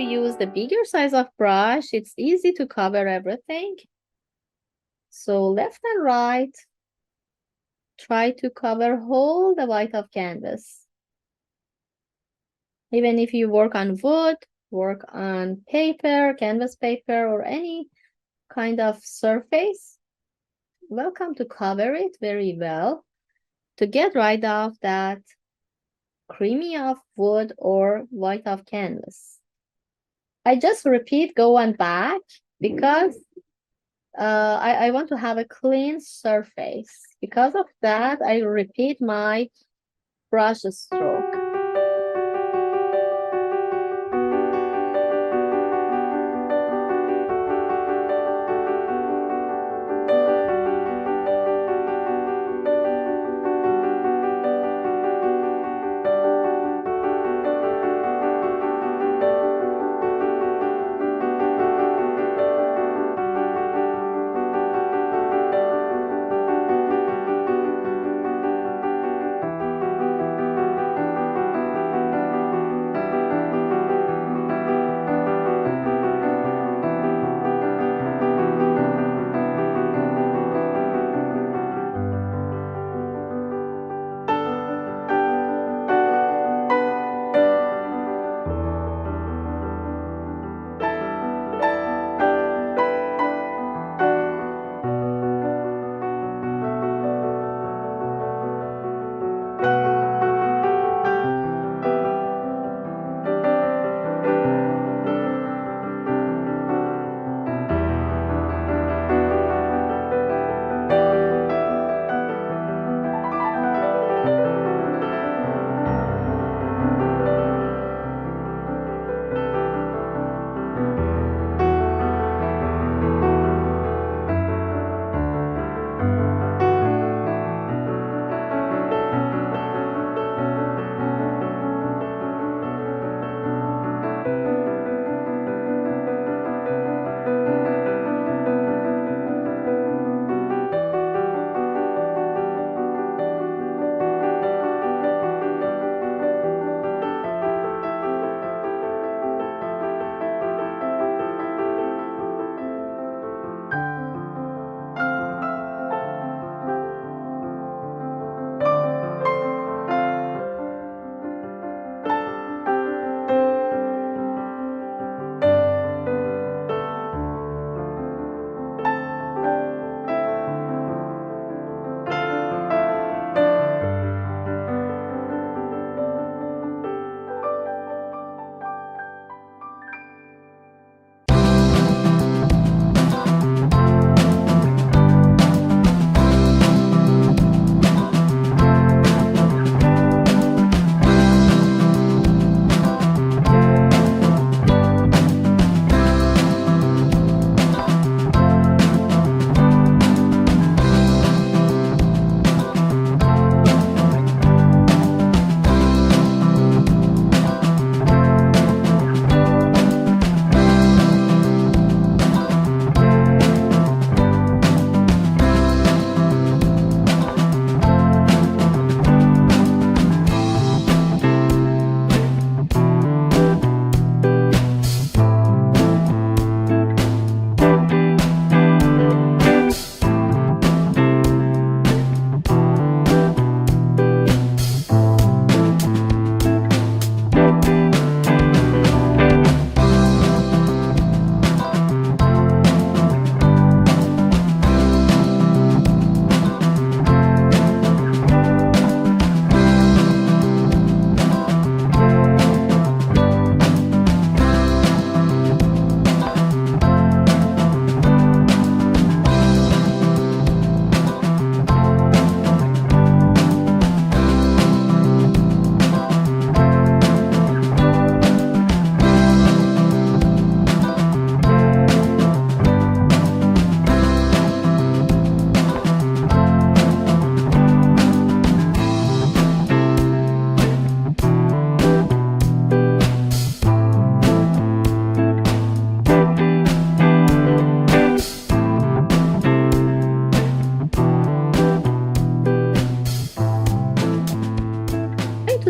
use the bigger size of brush, it's easy to cover everything. So left and right, try to cover whole the white of canvas. Even if you work on wood, work on paper, canvas paper, or any kind of surface, welcome to cover it very well to get rid of that creamy of wood or white of canvas. I just repeat go and back because I want to have a clean surface. Because of that, I repeat my brush stroke.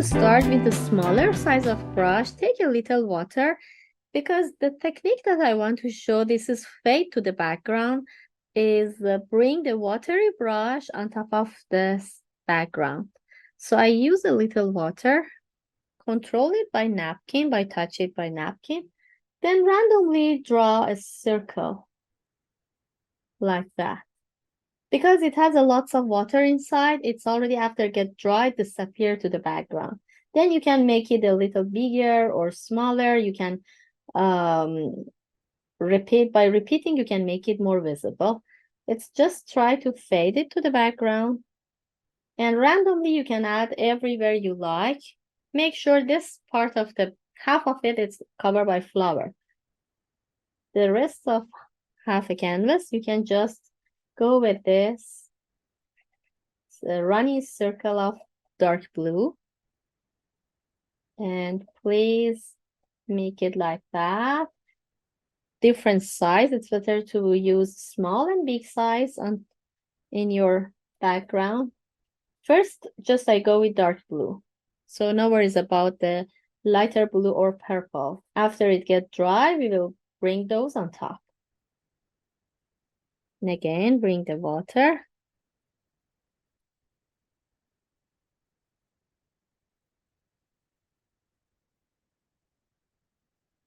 Start with the smaller size of brush. Take a little water because the technique that I want to show, this is fade to the background, is bring the watery brush on top of this background. So I use a little water, control it by napkin, by touch it by napkin, then randomly draw a circle like that. Because it has a lots of water inside, it's already after get dried, disappear to the background. Then you can make it a little bigger or smaller. You can repeating, you can make it more visible. It's just try to fade it to the background. And randomly you can add everywhere you like. Make sure this part of the half of it is covered by flower. The rest of half a canvas, you can just go with this running circle of dark blue. And please make it like that. Different size. It's better to use small and big size in your background. First, just I go with dark blue. So no worries about the lighter blue or purple. After it gets dry, we will bring those on top. And again, bring the water.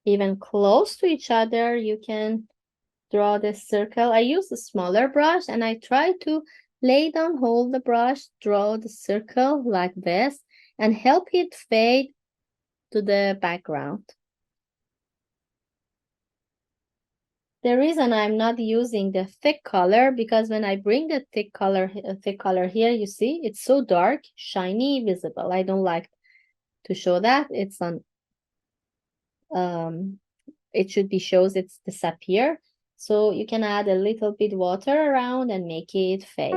Even close to each other, you can draw this circle. I use a smaller brush and I try to lay down, hold the brush, draw the circle like this, and help it fade to the background. The reason I'm not using the thick color, because when I bring the thick color here, you see, it's so dark, shiny, visible. I don't like to show that. It's on, it should be shows it's disappear. So you can add a little bit water around and make it fade.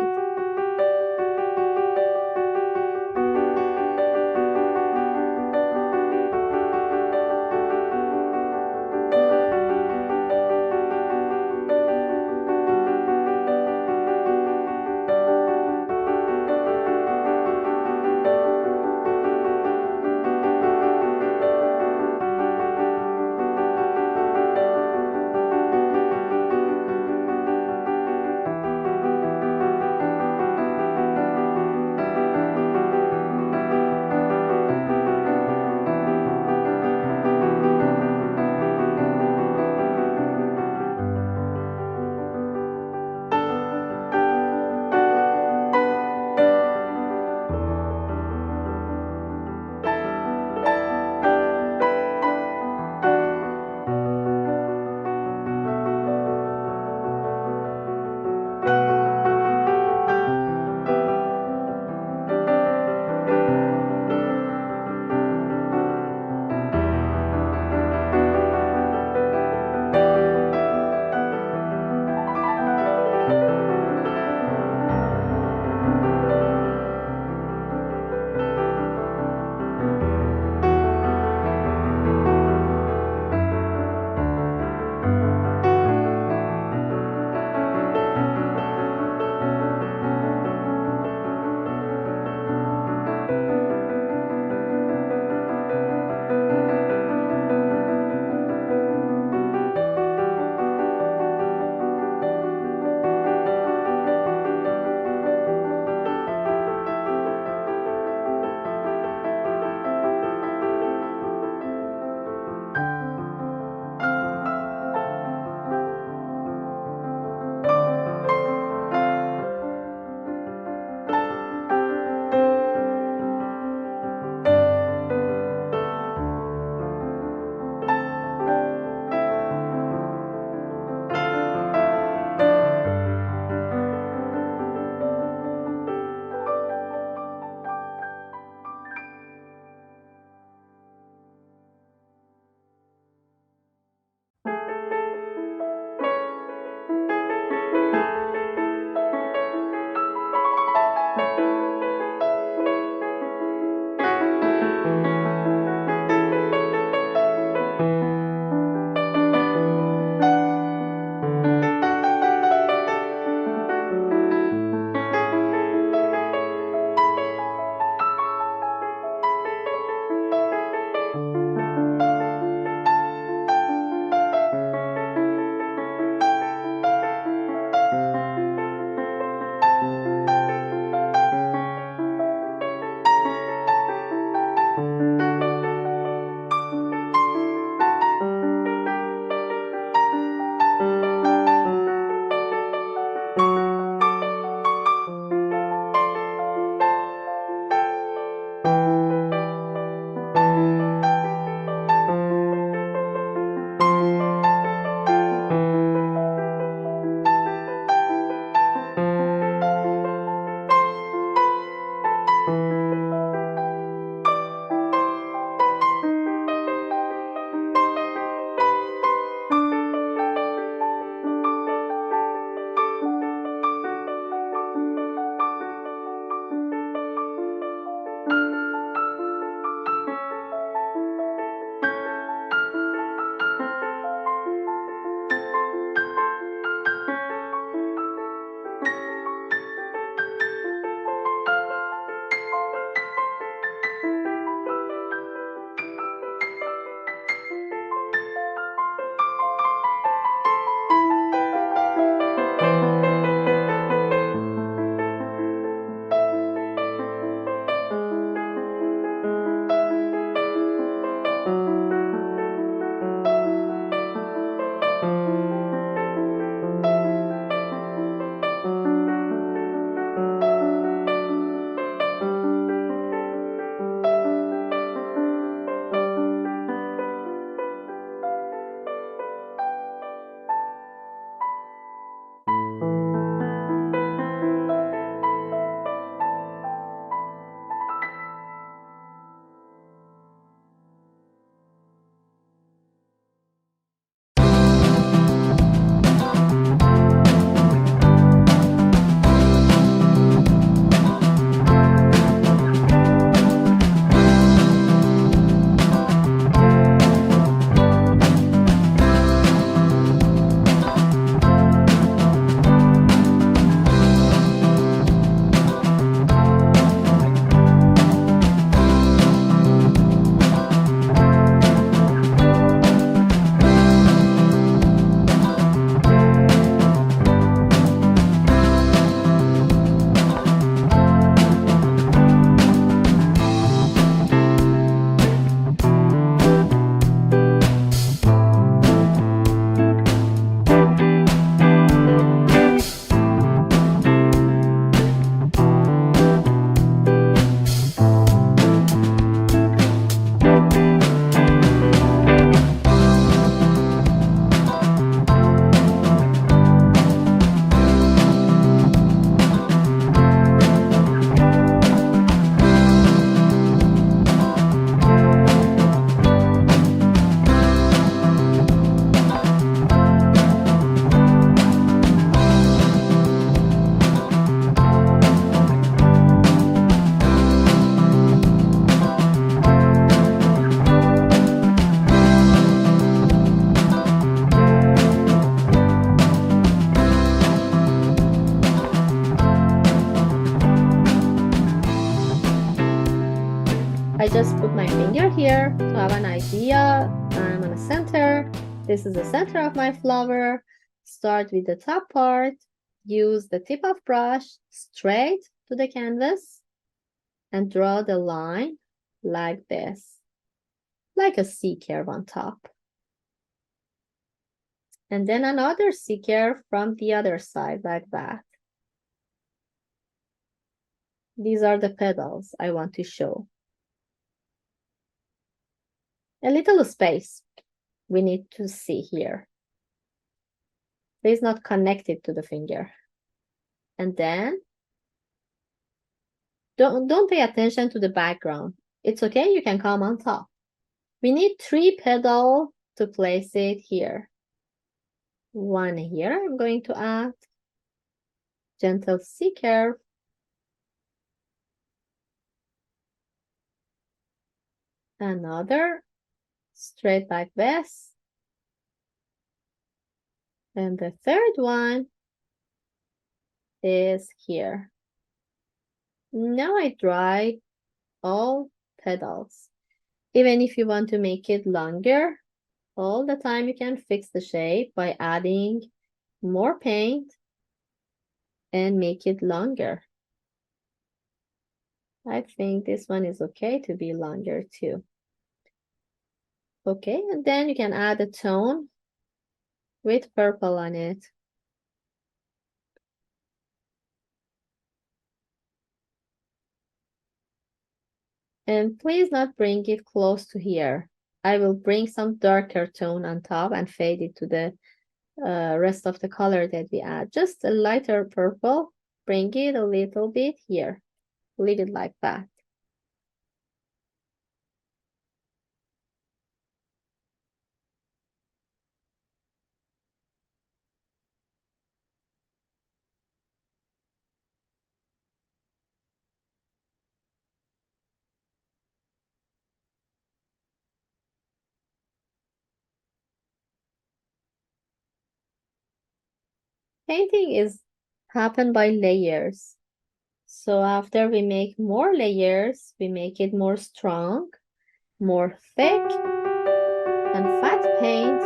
just put my finger here to have an idea. I'm on the center. This is the center of my flower. Start with the top part. Use the tip of brush straight to the canvas and draw the line like this, like a C curve on top. And then another C curve from the other side like that. These are the petals I want to show. A little space we need to see here. It is not connected to the finger. And then don't pay attention to the background. It's okay, you can come on top. We need 3 petals to place it here. One here, I'm going to add gentle C curve. Another straight like this. And the third one is here. Now I dry all petals. Even if you want to make it longer, all the time you can fix the shape by adding more paint and make it longer. I think this one is okay to be longer too. Okay, and then you can add a tone with purple on it. And please not bring it close to here. I will bring some darker tone on top and fade it to the rest of the color that we add. Just a lighter purple, bring it a little bit here. Leave it like that. Painting is happen by layers. So after we make more layers, we make it more strong, more thick, and fat paint.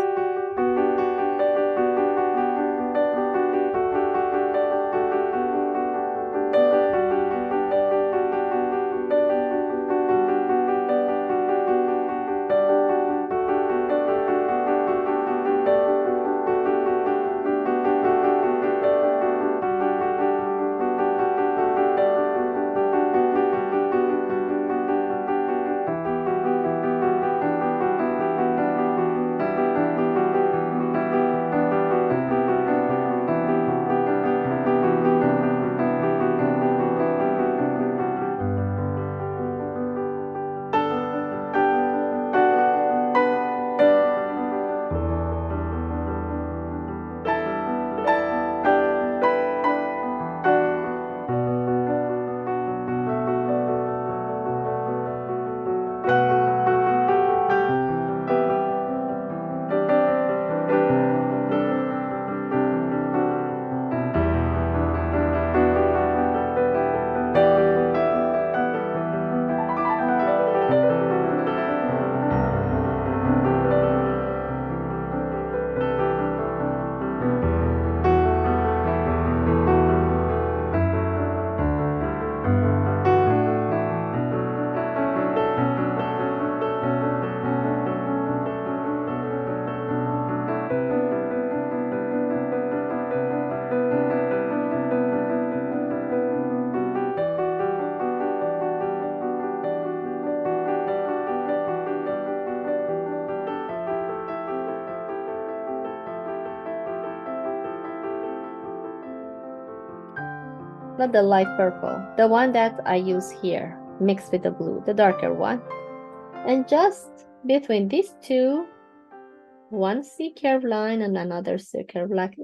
Not the light purple, the one that I use here, mixed with the blue, the darker one. And just between these two, one C curve line and another C curve like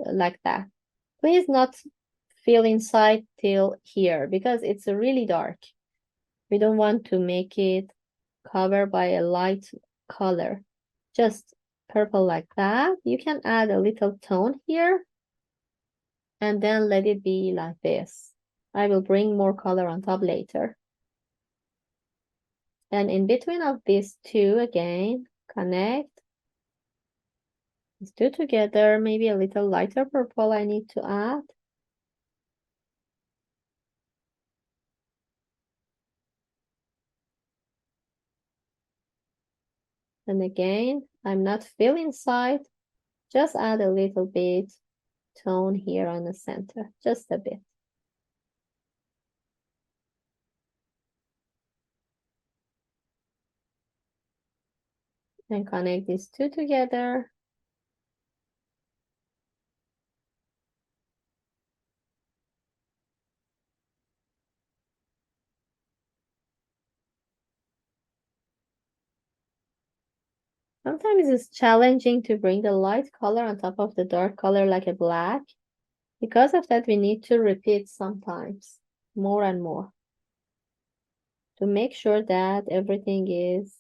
that. Please not fill inside till here because it's really dark. We don't want to make it covered by a light color. Just purple like that. You can add a little tone here and then let it be like this. I will bring more color on top later. And in between of these two, again, connect these two together. Maybe a little lighter purple I need to add. And again, I'm not filling inside, just add a little bit tone here on the center, just a bit. And connect these two together. Sometimes it's challenging to bring the light color on top of the dark color like a black. Because of that, we need to repeat sometimes more and more to make sure that everything is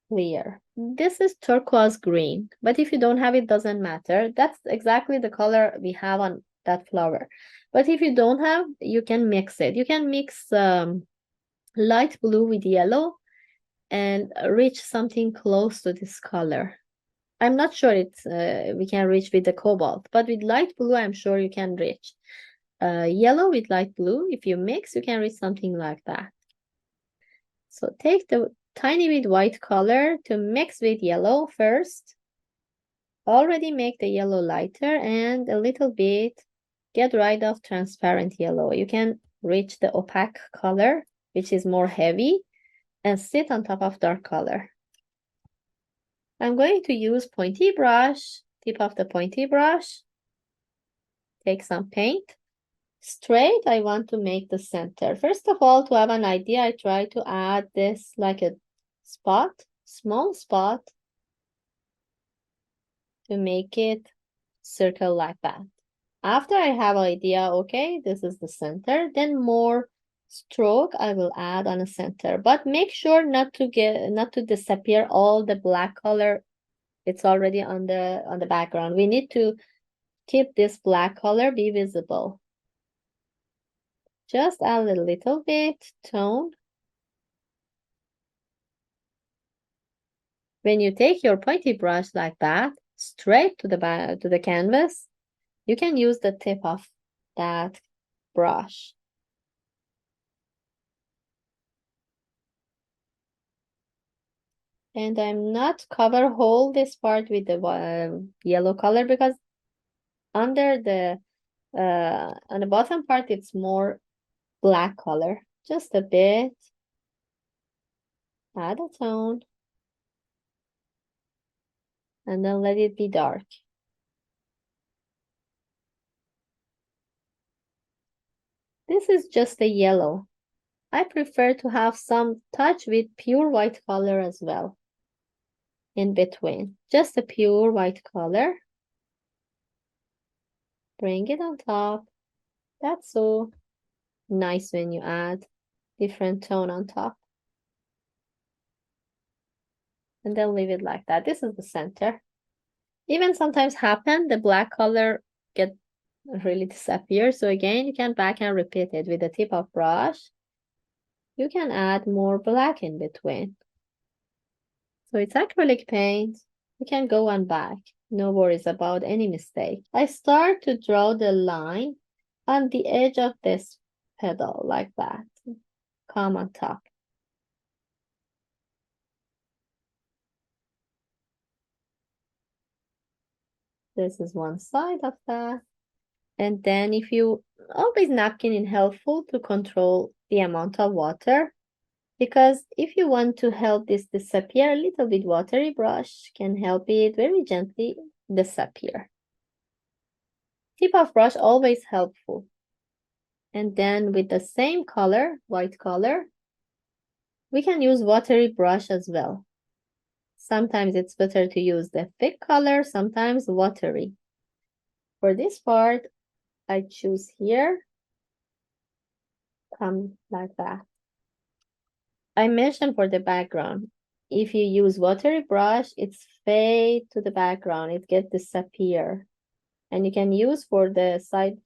clear. This is turquoise green, but if you don't have it, doesn't matter. That's exactly the color we have on that flower. But if you don't have, you can mix it. You can mix light blue with yellow and reach something close to this color. I'm not sure it's we can reach with the cobalt, but with light blue, I'm sure you can reach. Yellow with light blue, if you mix, you can reach something like that. So take the tiny bit white color to mix with yellow first. Already make the yellow lighter and a little bit get rid of transparent yellow. You can reach the opaque color, which is more heavy, and sit on top of dark color. I'm going to use pointy brush, tip of the pointy brush. Take some paint. Straight, I want to make the center. First of all, to have an idea, I try to add this like a spot, small spot, to make it circle like that. After I have idea, okay, this is the center, then more stroke I will add on the center. But make sure not to disappear all the black color. It's already on the background. We need to keep this black color be visible. Just add a little bit tone. When you take your pointy brush like that, straight to the canvas, you can use the tip of that brush. And I'm not cover whole this part with the yellow color because under the on the bottom part it's more black color. Just a bit. Add a tone. And then let it be dark. This is just a yellow. I prefer to have some touch with pure white color as well. In between, just a pure white color. Bring it on top. That's so nice when you add different tone on top. And then leave it like that. This is the center. Even sometimes happen, the black color get really disappear. So again, you can back and repeat it with the tip of brush. You can add more black in between. So it's acrylic paint. You can go on back. No worries about any mistake. I start to draw the line on the edge of this petal like that. Come on top. This is one side of that. And then if you always napkin is helpful to control the amount of water, because if you want to help this disappear, a little bit watery brush can help it very gently disappear. Tip of brush always helpful. And then with the same color, white color, we can use watery brush as well. Sometimes it's better to use the thick color, sometimes watery. For this part, I choose here, come like that. I mentioned for the background, if you use watery brush, it's fade to the background, it gets disappear. And you can use for the side,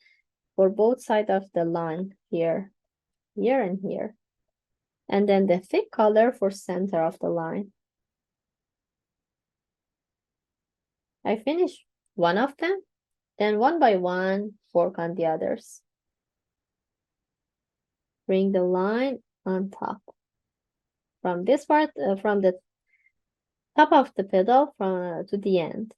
for both sides of the line here and here. And then the thick color for center of the line. I finish one of them, then one by one, work on the others. Bring the line on top. From this part, from the top of the petal to the end.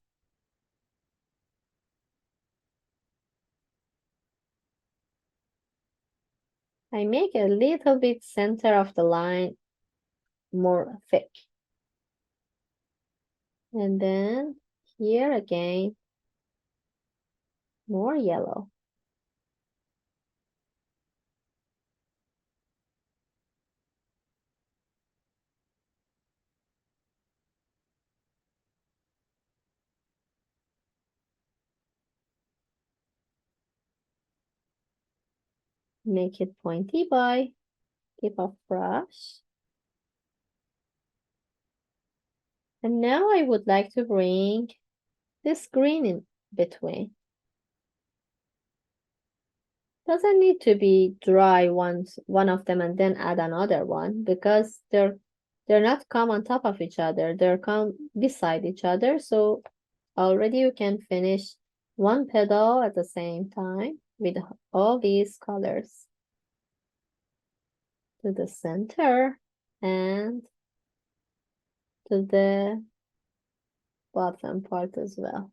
I make a little bit center of the line more thick. And then here again, more yellow. Make it pointy by tip of brush. And now I would like to bring this green in between. Doesn't need to be dry one of them and then add another one, because they're not come on top of each other. They're come beside each other. So already you can finish one petal at the same time with all these colors to the center and to the bottom part as well.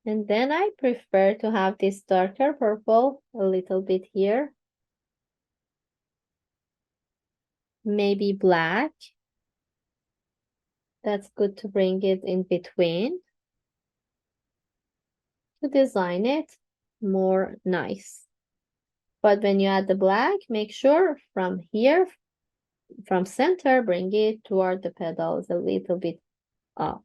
And then I prefer to have this darker purple a little bit here. Maybe black. That's good to bring it in between to design it more nice. But when you add the black, make sure from here, from center, bring it toward the petals a little bit up.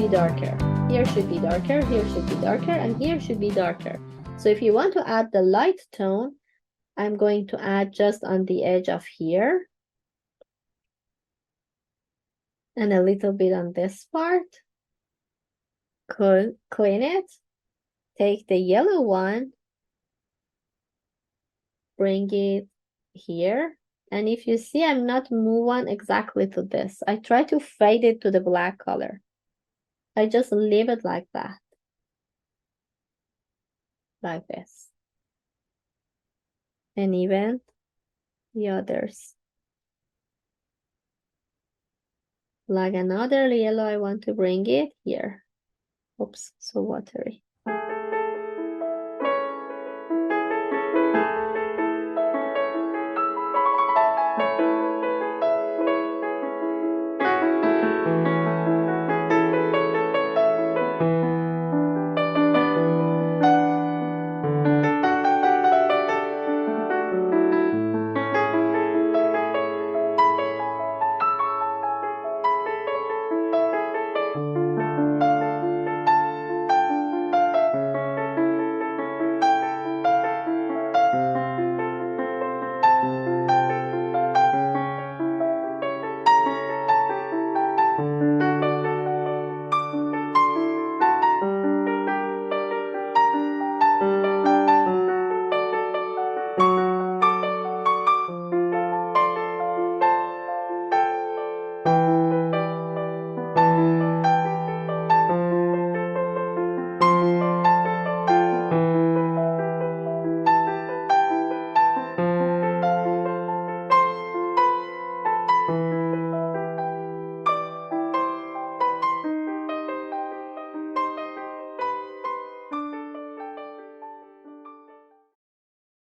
be darker. Here should be darker, here should be darker, and here should be darker. So if you want to add the light tone, I'm going to add just on the edge of here. And a little bit on this part. Clean it. Take the yellow one. Bring it here. And if you see, I'm not moving exactly to this. I try to fade it to the black color. I just leave it like that. Like this. And even the others. Like another yellow, I want to bring it here. Oops, so watery.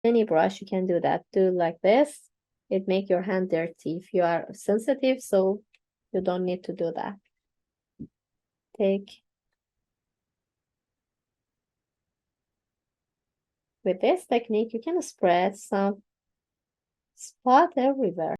Any brush, you can do that. Do like this. It make your hand dirty if you are sensitive, so you don't need to do that. With this technique, you can spread some spot everywhere.